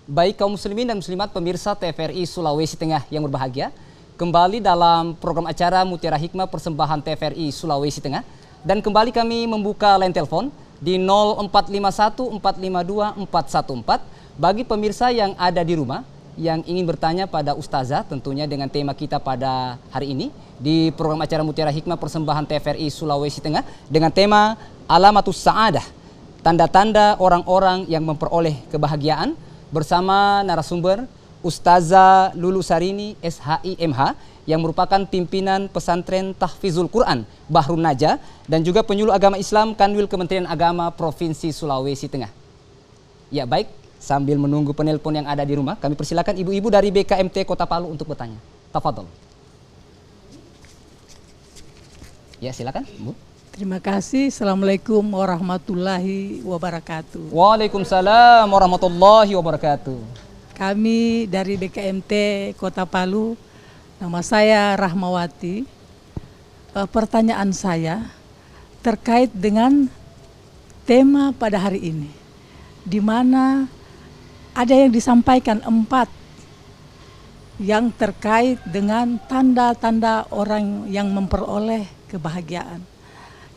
Baik kaum muslimin dan muslimat pemirsa TVRI Sulawesi Tengah yang berbahagia, kembali dalam program acara Mutiara Hikmah persembahan TVRI Sulawesi Tengah, dan kembali kami membuka line telepon di 0451 452 414 bagi pemirsa yang ada di rumah yang ingin bertanya pada Ustazah tentunya dengan tema kita pada hari ini di program acara Mutiara Hikmah persembahan TVRI Sulawesi Tengah dengan tema Alamatus Sa'adah, tanda-tanda orang-orang yang memperoleh kebahagiaan, bersama narasumber Ustazah Lulu Sarini SHIMH yang merupakan pimpinan pesantren Tahfizul Quran Bahrun Najah dan juga penyuluh agama Islam Kanwil Kementerian Agama Provinsi Sulawesi Tengah. Ya baik, sambil menunggu penelpon yang ada di rumah, kami persilakan ibu-ibu dari BKMT Kota Palu untuk bertanya. Tafadhol. Ya silakan, Bu. Terima kasih. Assalamualaikum warahmatullahi wabarakatuh. Waalaikumsalam warahmatullahi wabarakatuh. Kami dari BKMT Kota Palu, nama saya Rahmawati. Pertanyaan saya terkait dengan tema pada hari ini, di mana ada yang disampaikan 4 yang terkait dengan tanda-tanda orang yang memperoleh kebahagiaan.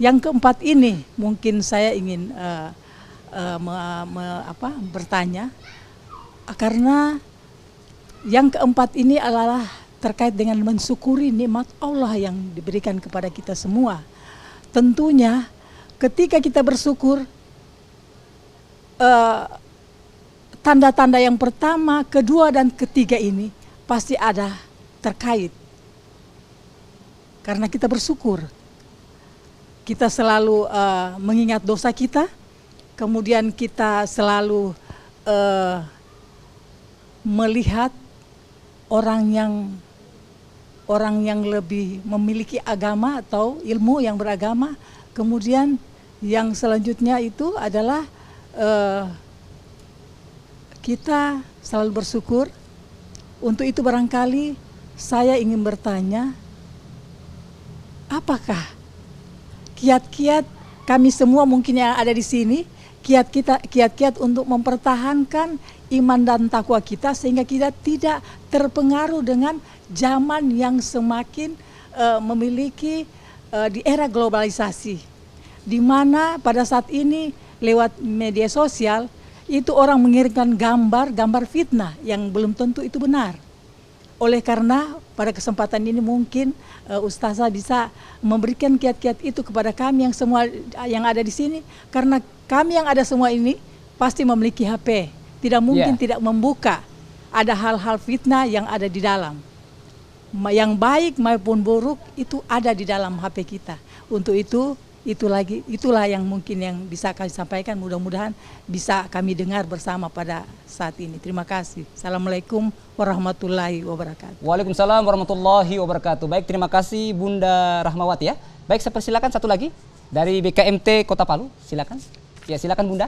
Yang keempat ini mungkin saya ingin bertanya, karena yang keempat ini adalah terkait dengan mensyukuri nikmat Allah yang diberikan kepada kita semua. Tentunya ketika kita bersyukur, tanda-tanda yang pertama, kedua, dan ketiga ini pasti ada terkait. Karena kita bersyukur, kita selalu mengingat dosa kita, kemudian kita selalu melihat orang yang lebih memiliki agama atau ilmu yang beragama. Kemudian yang selanjutnya itu adalah kita selalu bersyukur. Untuk itu barangkali saya ingin bertanya, apakah kiat-kiat kami semua mungkin yang ada di sini, kiat-kiat untuk mempertahankan iman dan takwa kita sehingga kita tidak terpengaruh dengan zaman yang semakin memiliki di era globalisasi, di mana pada saat ini lewat media sosial itu orang mengirimkan gambar fitnah yang belum tentu itu benar. Oleh karena pada kesempatan ini mungkin Ustazah bisa memberikan kiat-kiat itu kepada kami yang semua yang ada di sini, karena kami yang ada semua ini pasti memiliki HP, tidak mungkin tidak membuka. Ada hal-hal fitnah yang ada di dalam, yang baik maupun buruk itu ada di dalam HP kita. Untuk itulah yang mungkin yang bisa kami sampaikan, mudah-mudahan bisa kami dengar bersama pada saat ini. Terima kasih. Assalamualaikum warahmatullahi wabarakatuh. Waalaikumsalam warahmatullahi wabarakatuh. Baik, terima kasih Bunda Rahmawati ya. Baik, saya persilakan satu lagi dari BKMT Kota Palu. Silakan. Ya, silakan Bunda.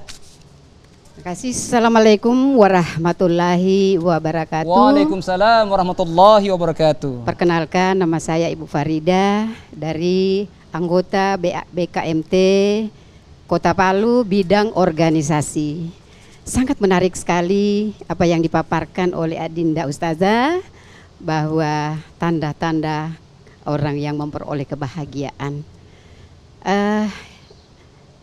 Terima kasih. Assalamualaikum warahmatullahi wabarakatuh. Waalaikumsalam warahmatullahi wabarakatuh. Perkenalkan, nama saya Ibu Farida dari anggota BKMT Kota Palu bidang organisasi. Sangat menarik sekali apa yang dipaparkan oleh Adinda Ustazah, bahwa tanda-tanda orang yang memperoleh kebahagiaan.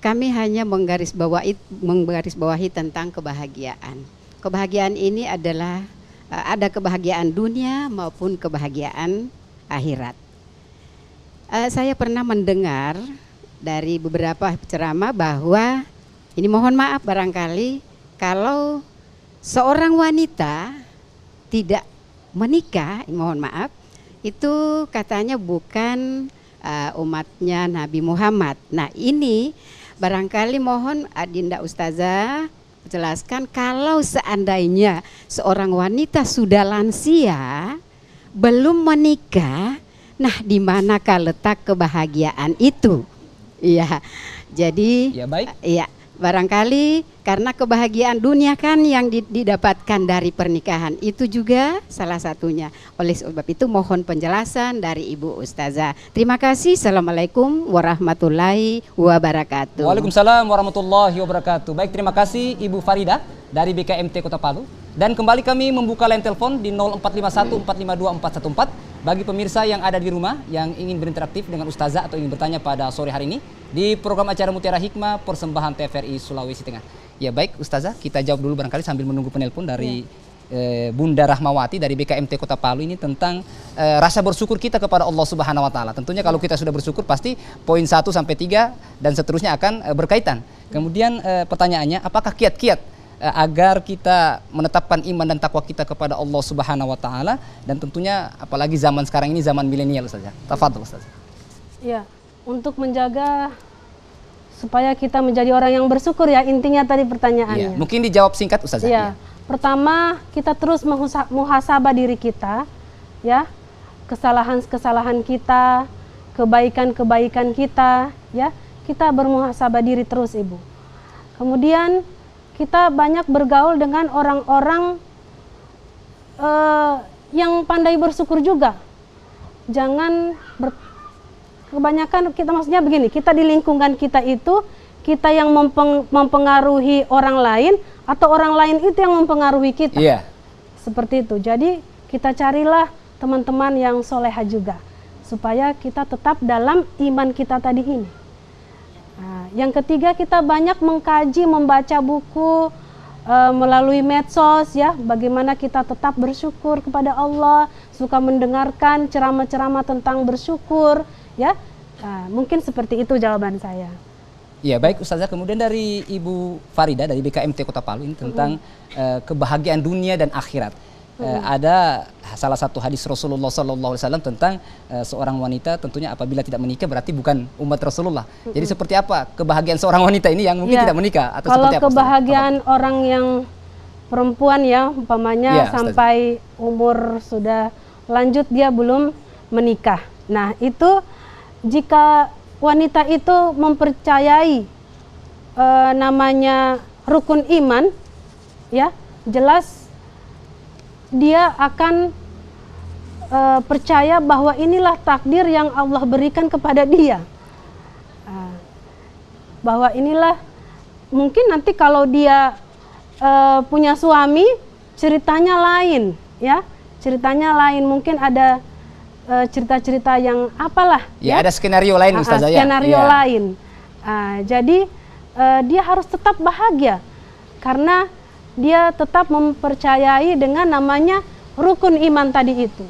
Kami hanya menggarisbawahi tentang kebahagiaan. Kebahagiaan ini adalah ada kebahagiaan dunia maupun kebahagiaan akhirat. Saya pernah mendengar dari beberapa ceramah bahwa, ini mohon maaf barangkali, kalau seorang wanita tidak menikah, mohon maaf, itu katanya bukan umatnya Nabi Muhammad. Nah ini barangkali mohon Adinda Ustazah jelaskan, kalau seandainya seorang wanita sudah lansia, belum menikah, nah di manakah letak kebahagiaan itu? Iya, jadi ya baik. Iya, barangkali karena kebahagiaan dunia kan yang didapatkan dari pernikahan itu juga salah satunya. Oleh sebab itu mohon penjelasan dari Ibu Ustazah. Terima kasih. Assalamualaikum warahmatullahi wabarakatuh. Waalaikumsalam warahmatullahi wabarakatuh. Baik, terima kasih Ibu Farida dari BKMT Kota Palu. Dan kembali kami membuka line telepon di 0451 452 414 bagi pemirsa yang ada di rumah yang ingin berinteraktif dengan Ustazah atau ingin bertanya pada sore hari ini di program acara Mutiara Hikmah persembahan TVRI Sulawesi Tengah. Ya baik Ustazah, kita jawab dulu barangkali sambil menunggu penelpon dari Bunda Rahmawati dari BKMT Kota Palu ini tentang rasa bersyukur kita kepada Allah Subhanahu wa taala. Tentunya kalau kita sudah bersyukur pasti poin 1 sampai 3 dan seterusnya akan berkaitan. Kemudian pertanyaannya, apakah kiat-kiat agar kita menetapkan iman dan takwa kita kepada Allah Subhanahu wa taala, dan tentunya apalagi zaman sekarang ini zaman milenial saja. Tafadhol Ustaz. Ya, untuk menjaga supaya kita menjadi orang yang bersyukur ya, intinya tadi pertanyaannya. Mungkin dijawab singkat Ustaz. Ya. Pertama, kita terus muhasabah diri kita, ya, kesalahan-kesalahan kita, kebaikan-kebaikan kita, ya, kita bermuhasabah diri terus, Ibu. Kemudian kita banyak bergaul dengan orang-orang yang pandai bersyukur juga. Jangan kebanyakan kita, maksudnya begini, kita di lingkungan kita itu, kita yang mempengaruhi orang lain atau orang lain itu yang mempengaruhi kita. Iya. Seperti itu. Jadi kita carilah teman-teman yang soleha juga, supaya kita tetap dalam iman kita tadi ini. Nah, yang ketiga, kita banyak mengkaji, membaca buku melalui medsos, ya, bagaimana kita tetap bersyukur kepada Allah, suka mendengarkan ceramah-ceramah tentang bersyukur, ya. Nah, mungkin seperti itu jawaban saya. Ya, baik Ustazah. Kemudian dari Ibu Farida dari BKMT Kota Palu ini tentang kebahagiaan dunia dan akhirat. Ada salah satu hadis Rasulullah SAW tentang seorang wanita tentunya apabila tidak menikah berarti bukan umat Rasulullah. Jadi seperti apa kebahagiaan seorang wanita ini yang mungkin tidak menikah, atau kalau seperti apa? Kebahagiaan orang yang perempuan, ya, umpamanya sampai umur sudah lanjut dia belum menikah. Nah, itu jika wanita itu mempercayai namanya rukun iman, ya, jelas dia akan percaya bahwa inilah takdir yang Allah berikan kepada dia. Bahwa inilah, mungkin nanti kalau dia punya suami, ceritanya lain, ya, ceritanya lain, mungkin ada cerita-cerita yang apalah, ya, ada skenario lain Ustazah, skenario lain. Jadi dia harus tetap bahagia karena dia tetap mempercayai dengan namanya rukun iman tadi itu.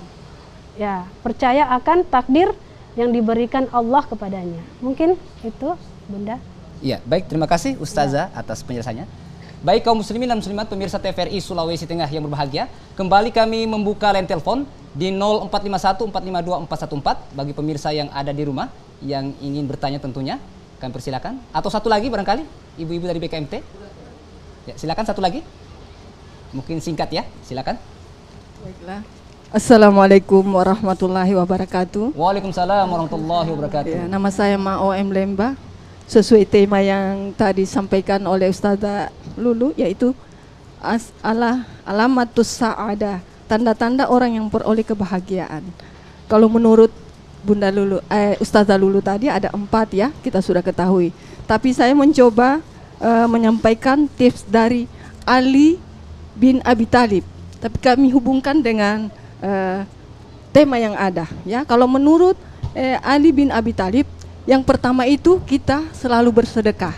Ya, percaya akan takdir yang diberikan Allah kepadanya. Mungkin itu, Bunda. Ya, baik, terima kasih Ustazah atas penjelasannya. Baik kaum muslimin dan muslimat pemirsa TVRI Sulawesi Tengah yang berbahagia, kembali kami membuka line telepon di 0451 452 414 bagi pemirsa yang ada di rumah yang ingin bertanya tentunya. Kami persilakan. Atau satu lagi barangkali, ibu-ibu dari BKMT. Ya, silakan satu lagi. Mungkin singkat ya, silakan. Baiklah. Assalamualaikum warahmatullahi wabarakatuh. Waalaikumsalam warahmatullahi wabarakatuh. Ya, nama saya Ma'oem Lemba. Sesuai tema yang tadi disampaikan oleh Ustazah Lulu, yaitu alamatus sa'adah, tanda-tanda orang yang beroleh kebahagiaan. Kalau menurut Bunda Lulu, Ustazah Lulu tadi ada 4 ya, kita sudah ketahui. Tapi saya mencoba menyampaikan tips dari Ali bin Abi Thalib. Tapi kami hubungkan dengan tema yang ada. Ya, kalau menurut Ali bin Abi Thalib, yang pertama itu kita selalu bersedekah.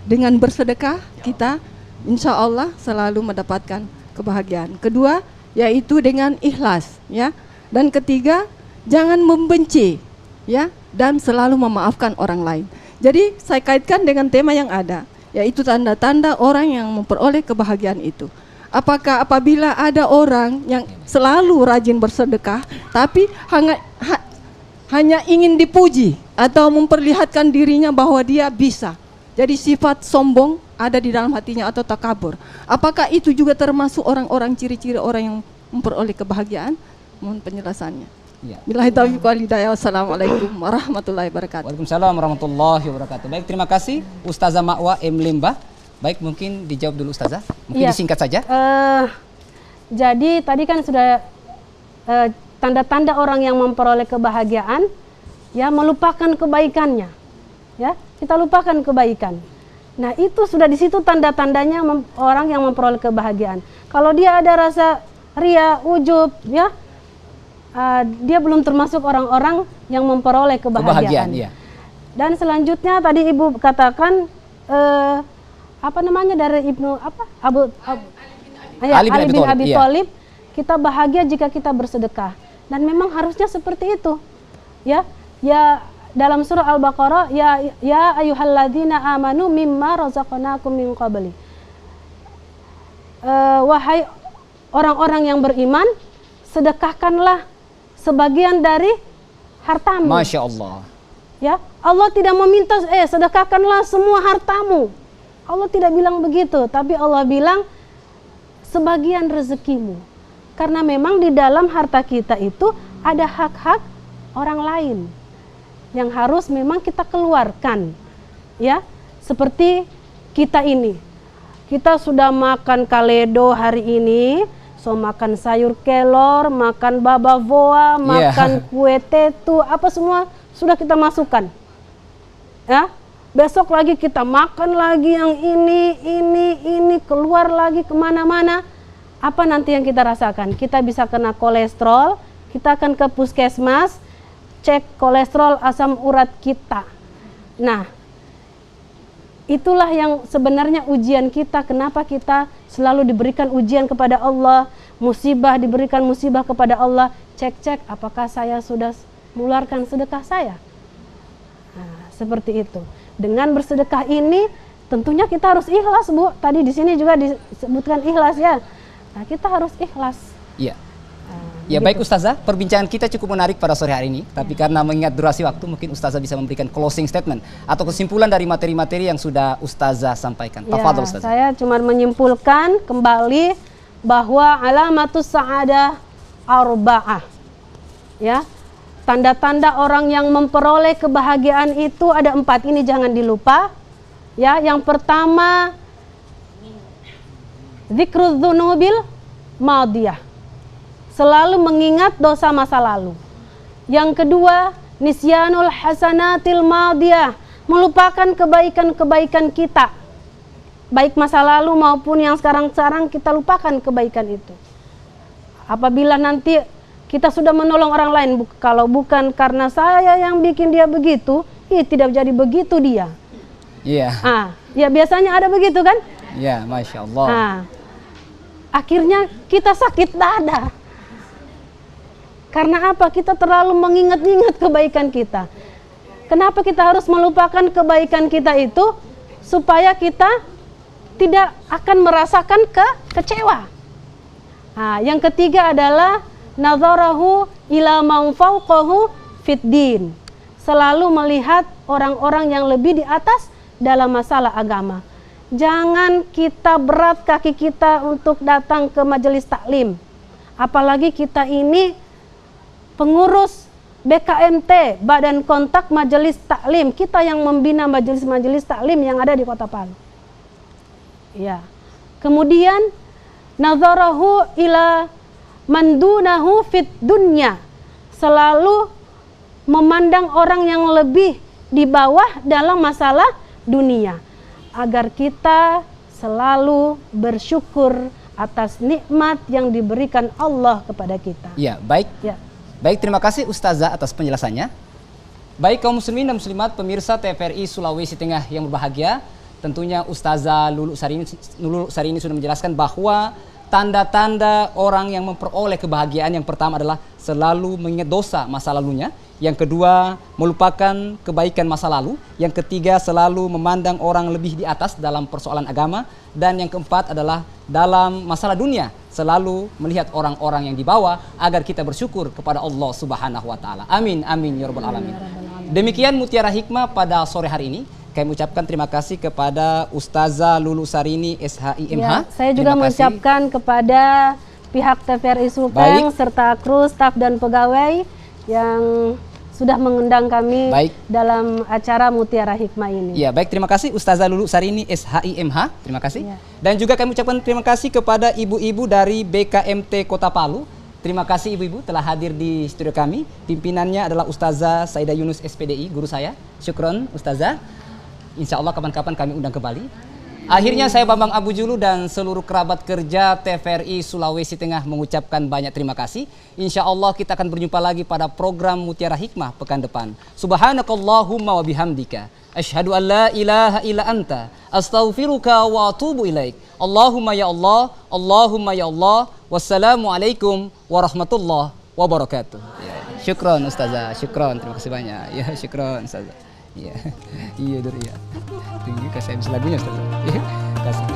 Dengan bersedekah kita insya Allah selalu mendapatkan kebahagiaan. Kedua yaitu dengan ikhlas, ya. Dan ketiga jangan membenci, ya, dan selalu memaafkan orang lain. Jadi saya kaitkan dengan tema yang ada, yaitu tanda-tanda orang yang memperoleh kebahagiaan itu. Apakah apabila ada orang yang selalu rajin bersedekah tapi hanya ingin dipuji atau memperlihatkan dirinya bahwa dia bisa, jadi sifat sombong ada di dalam hatinya atau takabur, apakah itu juga termasuk orang-orang ciri-ciri orang yang memperoleh kebahagiaan? Mohon penjelasannya. Billahi taufiq wal hidayah. Wassalamualaikum warahmatullahi wabarakatuh. Waalaikumsalam warahmatullahi wabarakatuh. Baik, terima kasih Ustazah Ma'wa M. Lemba. Baik, mungkin dijawab dulu Ustazah. Mungkin disingkat saja. Jadi tadi kan sudah tanda-tanda orang yang memperoleh kebahagiaan, ya, melupakan kebaikannya, ya, kita lupakan kebaikan. Nah, itu sudah di situ tanda-tandanya orang yang memperoleh kebahagiaan. Kalau dia ada rasa ria, ujub, ya, dia belum termasuk orang-orang yang memperoleh kebahagiaan. Iya. Dan selanjutnya tadi Ibu katakan apa namanya dari Ibnu Ali bin Abi Thalib, kita bahagia jika kita bersedekah. Dan memang harusnya seperti itu, ya. Ya, dalam surah Al-Baqarah, ya ayyuhalladzina amanu mimma razaqnakum min qabli. wahai orang-orang yang beriman, sedekahkanlah sebagian dari hartamu. Masya Allah. Ya, Allah tidak meminta sedekahkanlah semua hartamu. Allah tidak bilang begitu, tapi Allah bilang sebagian rezekimu. Karena memang di dalam harta kita itu ada hak-hak orang lain yang harus memang kita keluarkan. Ya, seperti kita ini. Kita sudah makan kaledo hari ini, so makan sayur kelor, makan babavoa, makan kue tetu, apa semua sudah kita masukkan. Ya, besok lagi kita makan lagi yang ini, keluar lagi kemana-mana. Apa nanti yang kita rasakan? Kita bisa kena kolesterol, kita akan ke puskesmas, cek kolesterol, asam urat kita. Nah, itulah yang sebenarnya ujian kita. Kenapa kita selalu diberikan ujian kepada Allah, musibah diberikan musibah kepada Allah. Cek-cek apakah saya sudah mengeluarkan sedekah saya. Nah, seperti itu. Dengan bersedekah ini tentunya kita harus ikhlas, Bu. Tadi di sini juga disebutkan ikhlas ya. Nah, kita harus ikhlas. Iya. Ya baik Ustazah, perbincangan kita cukup menarik pada sore hari ini. Tapi karena mengingat durasi waktu, mungkin Ustazah bisa memberikan closing statement atau kesimpulan dari materi-materi yang sudah Ustazah sampaikan. Tafadhol Ustazah. Saya cuma menyimpulkan kembali bahwa alamatus sa'adah arba'ah. Ya, tanda-tanda orang yang memperoleh kebahagiaan itu ada 4, ini jangan dilupa. Ya, yang pertama zikrul dzunubil madiyah, selalu mengingat dosa masa lalu. Yang kedua, nisyanul hasanatil madiyah, melupakan kebaikan-kebaikan kita. Baik masa lalu maupun yang sekarang-sekarang, kita lupakan kebaikan itu. Apabila nanti kita sudah menolong orang lain, kalau bukan karena saya yang bikin dia begitu, tidak jadi begitu dia. Iya. Ya biasanya ada begitu kan? Iya, Masya Allah. Akhirnya kita sakit dada. Karena apa? Kita terlalu mengingat-ingat kebaikan kita. Kenapa kita harus melupakan kebaikan kita itu? Supaya kita tidak akan merasakan kecewa. Yang ketiga adalah nazarahu ila man fawqahu fid din. Selalu melihat orang-orang yang lebih di atas dalam masalah agama. Jangan kita berat kaki kita untuk datang ke majelis taklim. Apalagi kita ini pengurus BKMT, Badan Kontak Majelis Taklim. Kita yang membina majelis-majelis taklim yang ada di Kota Palu. Ya. Kemudian nazarahu ila mandunahu fit dunya. Selalu memandang orang yang lebih di bawah dalam masalah dunia. Agar kita selalu bersyukur atas nikmat yang diberikan Allah kepada kita. Ya, baik. Ya. Baik, terima kasih Ustazah atas penjelasannya. Baik kaum muslimin dan muslimat pemirsa TVRI Sulawesi Tengah yang berbahagia, tentunya Ustazah Lulu Sarini sudah menjelaskan bahwa tanda-tanda orang yang memperoleh kebahagiaan yang pertama adalah selalu mengingat dosa masa lalunya. Yang kedua, melupakan kebaikan masa lalu. Yang ketiga, selalu memandang orang lebih di atas dalam persoalan agama. Dan yang keempat adalah dalam masalah dunia, selalu melihat orang-orang yang di bawah agar kita bersyukur kepada Allah Subhanahu wa taala. Amin amin ya rabbal alamin. Demikian Mutiara Hikmah pada sore hari ini. Kami ucapkan terima kasih kepada Ustazah Lulu Sarini SHIMH. Ya, saya juga mengucapkan kepada pihak TVRI Sulteng serta kru, staf dan pegawai yang sudah mengundang kami dalam acara Mutiara Hikmah ini. Ya, baik, terima kasih Ustazah Lulu Sarini SHIMH. Terima kasih. Ya. Dan juga kami ucapkan terima kasih kepada ibu-ibu dari BKMT Kota Palu. Terima kasih ibu-ibu telah hadir di studio kami. Pimpinannya adalah Ustazah Saida Yunus SPDI, guru saya. Syukron Ustazah. Insya Allah kapan-kapan kami undang kembali. Akhirnya saya Bambang Abu Julu dan seluruh kerabat kerja TVRI Sulawesi Tengah mengucapkan banyak terima kasih. Insya Allah kita akan berjumpa lagi pada program Mutiara Hikmah pekan depan. Subhanakallahumma wa bihamdika asyhadu an la ilaha illa anta astaghfiruka wa atubu ilaik. Allahumma ya Allah, Allahumma ya Allah. Wassalamualaikum warahmatullahi wabarakatuh. Ya, syukron Ustazah, syukron, terima kasih banyak. Ya, syukron Ustazah. Iya, iya dulu ya. Tunggu kasih habis lagunya Ustazah. Kasih.